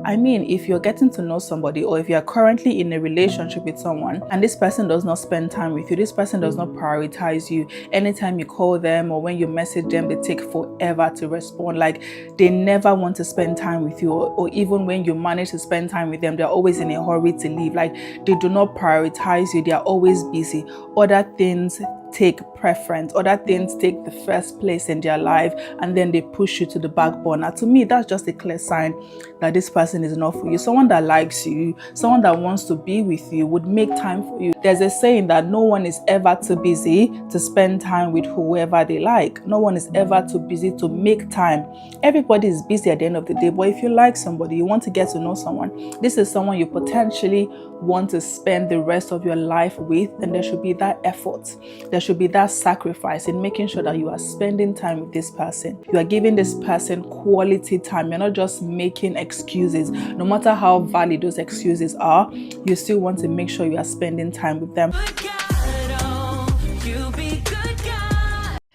I mean, if you're getting to know somebody, or if you're currently in a relationship with someone and this person does not spend time with you, this person does not prioritize you, anytime you call them or when you message them, they take forever to respond. Like, they never want to spend time with you, or even when you manage to spend time with them, they're always in a hurry to leave. Like, they do not prioritize you, they are always busy. Other things take preference, other things take the first place in their life, and then they push you to the back burner. To me, that's just a clear sign that this person is not for you. Someone that likes you, someone that wants to be with you, would make time for you. There's a saying that no one is ever too busy to spend time with whoever they like. No one is ever too busy to make time. Everybody is busy at the end of the day, but if you like somebody, you want to get to know someone, this is someone you potentially want to spend the rest of your life with, then there should be that effort. There should be that sacrifice in making sure that you are spending time with this person. You are giving this person quality time. You're not just making excuses. No matter how valid those excuses are, you still want to make sure you are spending time with them.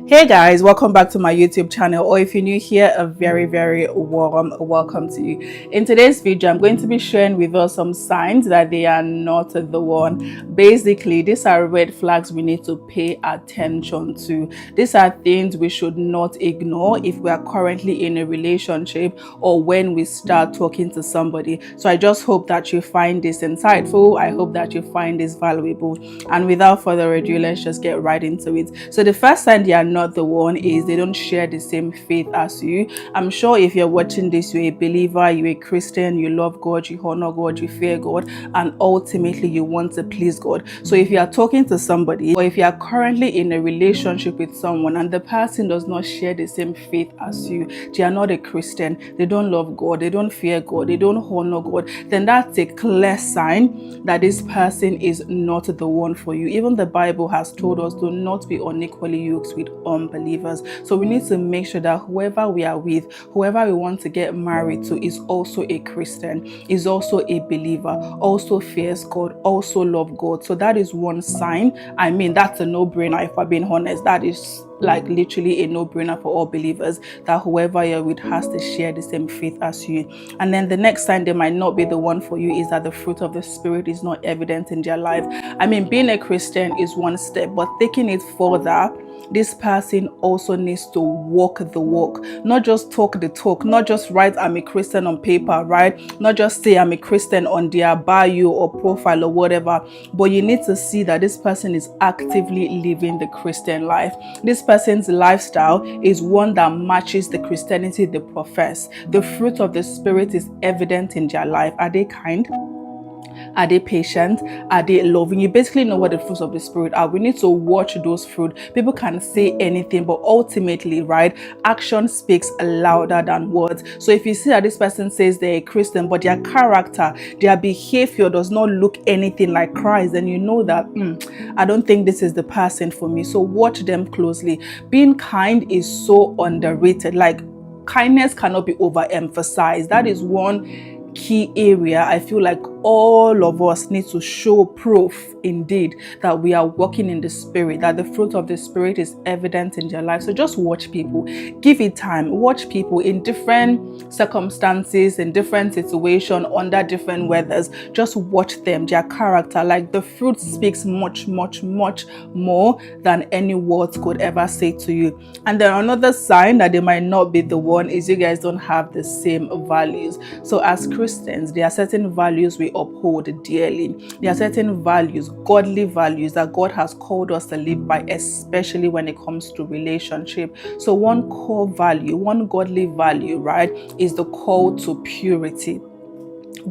Hey guys, welcome back to my YouTube channel, or if you're new here, a very warm welcome to you. In today's video, I'm going to be sharing with us some signs that they are not the one. Basically, these are red flags we need to pay attention to. These are things we should not ignore if we are currently in a relationship or when we start talking to somebody. So I just hope that you find this insightful. I hope that you find this valuable. And without further ado, let's just get right into it. So the first sign they are not the one is they don't share the same faith as you. I'm sure if you're watching this, you're a believer, you're a Christian, you love God, you honor God, you fear God, and ultimately you want to please God. So if you are talking to somebody, or if you are currently in a relationship with someone and the person does not share the same faith as you, they are not a Christian, they don't love God, they don't fear God, they don't honor God, then that's a clear sign that this person is not the one for you. Even the Bible has told us to not be unequally yoked with unbelievers. So we need to make sure that whoever we are with, whoever we want to get married to, is also a Christian, is also a believer, also fears God, also love God. So that is one sign. I mean, that's a no-brainer. If we're being honest, that is like literally a no-brainer for all believers, that whoever you're with has to share the same faith as you. And then the next sign they might not be the one for you is that the fruit of the Spirit is not evident in their life. I mean, being a Christian is one step, but taking it further, this person also needs to walk the walk, not just talk the talk, not just write I'm a Christian on paper, right? Not just say I'm a Christian on their bio or profile or whatever, but you need to see that this person is actively living the Christian life. This person's lifestyle is one that matches the Christianity they profess. The fruit of the Spirit is evident in their life. Are they kind? Are they patient? Are they loving? You basically know what the fruits of the Spirit are. We need to watch those fruit. People can say anything, but ultimately, right, action speaks louder than words. So if you see that this person says they're a Christian, but their character, their behavior does not look anything like Christ, then you know that I don't think this is the person for me. So watch them closely. Being kind is so underrated. Like, kindness cannot be overemphasized. That is one key area I feel like all of us need to show proof indeed that we are walking in the Spirit, that the fruit of the Spirit is evident in their life. So just watch people, give it time, watch people in different circumstances, in different situations, under different weathers. Just watch them, their character. Like, the fruit speaks much more than any words could ever say to you. And then another sign that they might not be the one is you guys don't have the same values. So as Christians, there are certain values we uphold dearly. There are certain values, godly values, that God has called us to live by, especially when it comes to relationship. So one core value, one godly value, right, is the call to purity.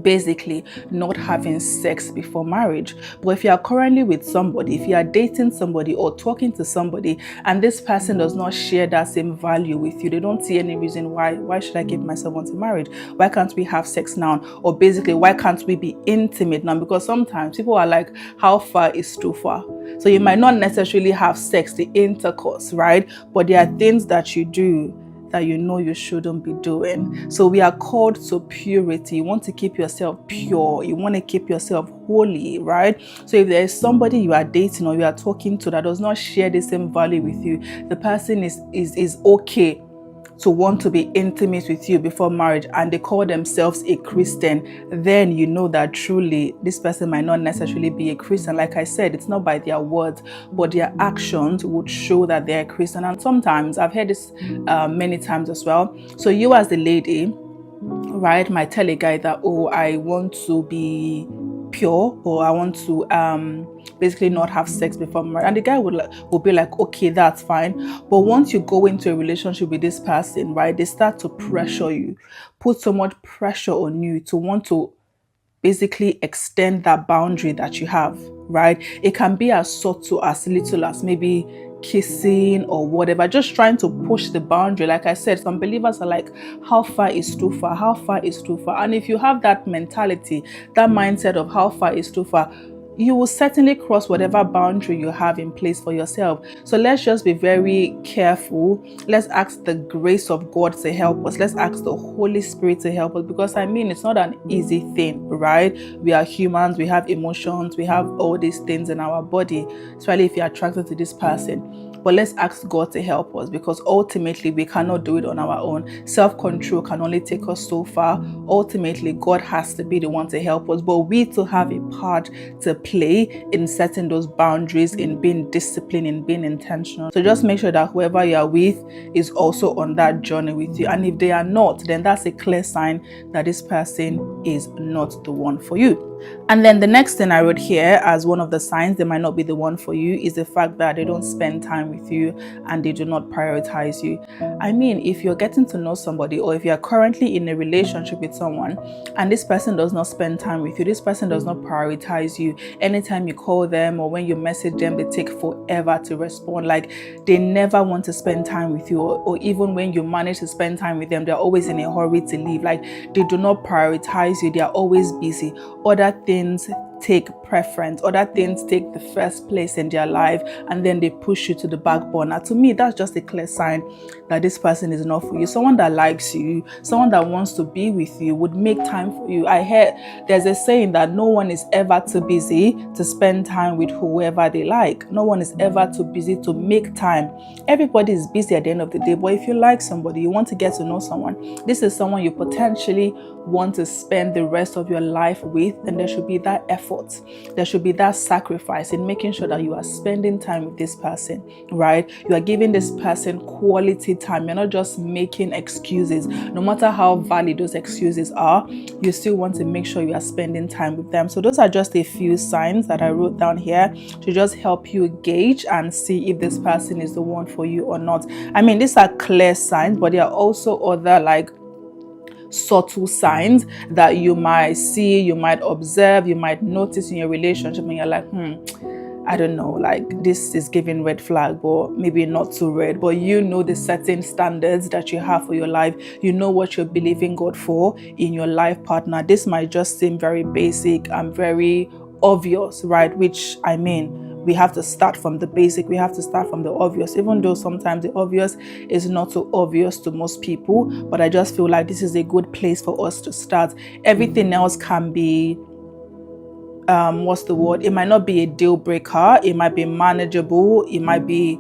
Basically, not having sex before marriage. But if you are currently with somebody, if you are dating somebody or talking to somebody, and this person does not share that same value with you, they don't see any reason why should I give myself into marriage? Why can't we have sex now? Or basically, why can't we be intimate now? Because sometimes people are like, how far is too far? So you might not necessarily have sex, the intercourse, right? But there are things that you do that you know you shouldn't be doing. So we are called to purity. You want to keep yourself pure. You want to keep yourself holy, right? So if there is somebody you are dating or you are talking to that does not share the same value with you, the person is okay to want to be intimate with you before marriage and they call themselves a Christian, then you know that truly this person might not necessarily be a Christian. Like I said, it's not by their words, but their actions would show that they're a Christian. And sometimes, I've heard this many times as well. So you as the lady, right, might tell a guy that, oh, I want to be pure, or I want to basically not have sex before marriage, and the guy will be like, okay, that's fine. But once you go into a relationship with this person, right, they start to pressure you, put so much pressure on you to want to basically extend that boundary that you have, right? It can be as subtle as little as maybe kissing or whatever, just trying to push the boundary. Like I said, some believers are like, how far is too far? How far is too far? And if you have that mentality, that mindset of how far is too far, you will certainly cross whatever boundary you have in place for yourself. So let's just be very careful. Let's ask the grace of God to help us. Let's ask the Holy Spirit to help us, because I mean, it's not an easy thing, right? We are humans, we have emotions, we have all these things in our body, especially if you're attracted to this person. But let's ask God to help us, because ultimately we cannot do it on our own. Self-control can only take us so far. Ultimately, God has to be the one to help us, but we too have a part to play in setting those boundaries, in being disciplined, in being intentional. So just make sure that whoever you are with is also on that journey with you. And if they are not, then that's a clear sign that this person is not the one for you. And then the next thing I wrote here as one of the signs they might not be the one for you is the fact that they don't spend time with you and they do not prioritize you. I mean, if you're getting to know somebody, or if you're currently in a relationship with someone and this person does not spend time with you, this person does not prioritize you, anytime you call them or when you message them, they take forever to respond. Like, they never want to spend time with you, or even when you manage to spend time with them, they're always in a hurry to leave. Like, they do not prioritize you. They are always busy. Other things take preference, other things take the first place in their life, and then they push you to the back burner. To me, that's just a clear sign that this person is not for you. Someone that likes you, someone that wants to be with you, would make time for you. I heard there's a saying that no one is ever too busy to spend time with whoever they like. No one is ever too busy to make time. Everybody is busy at the end of the day, but if you like somebody, you want to get to know someone, this is someone you potentially want to spend the rest of your life with, then there should be that effort. There should be that sacrifice in making sure that you are spending time with this person, right? You are giving this person quality time. You're not just making excuses. No matter how valid those excuses are, you still want to make sure you are spending time with them. So those are just a few signs that I wrote down here to just help you gauge and see if this person is the one for you or not. I mean, these are clear signs, but there are also other like subtle signs that you might see, you might observe, you might notice in your relationship, and you're like, I don't know, like this is giving red flag, or maybe not so red, but you know the certain standards that you have for your life. You know what you're believing God for in your life partner. This might just seem very basic and very obvious, right? Which, I mean, we have to start from the basic. We have to start from the obvious, even though sometimes the obvious is not so obvious to most people. But I just feel like this is a good place for us to start. Everything else can be, what's the word? It might not be a deal breaker. It might be manageable. It might be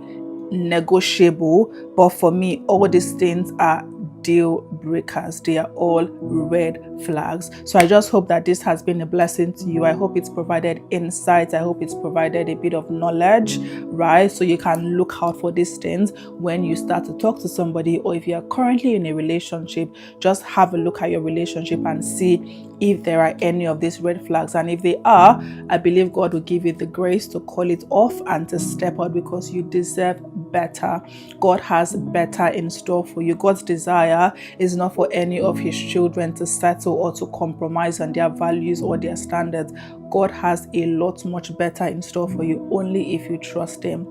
negotiable. But for me, all these things are deal breakers. They are all red flags. So I just hope that this has been a blessing to you. I hope it's provided insights. I hope it's provided a bit of knowledge, right? So you can look out for these things when you start to talk to somebody, or if you are currently in a relationship, just have a look at your relationship and see if there are any of these red flags. And if they are, I believe God will give you the grace to call it off and to step out, because you deserve better. God has better in store for you. God's desire is not for any of his children to settle or to compromise on their values or their standards. God has a lot much better in store for you, only if you trust him.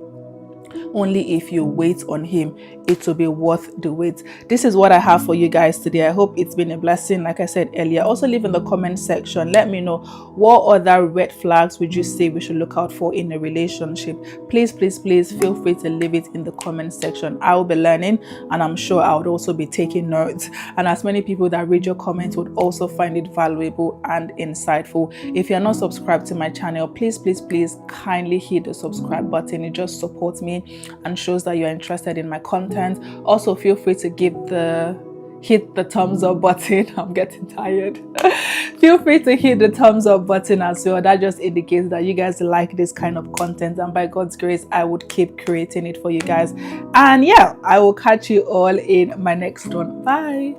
Only if you wait on him, it will be worth the wait. This is what I have for you guys today. I hope it's been a blessing. Like I said earlier, also leave in the comment section, let me know what other red flags would you say we should look out for in a relationship. Please feel free to leave it in the comment section. I will be learning, and I'm sure I would also be taking notes, and as many people that read your comments would also find it valuable and insightful. If you're not subscribed to my channel, please kindly hit the subscribe button. It just supports me and shows that you're interested in my content. Also, feel free to hit the thumbs up button. I'm getting tired. Feel free to hit the thumbs up button as well. That just indicates that you guys like this kind of content, and by God's grace I would keep creating it for you guys. And yeah, I will catch you all in my next one. Bye.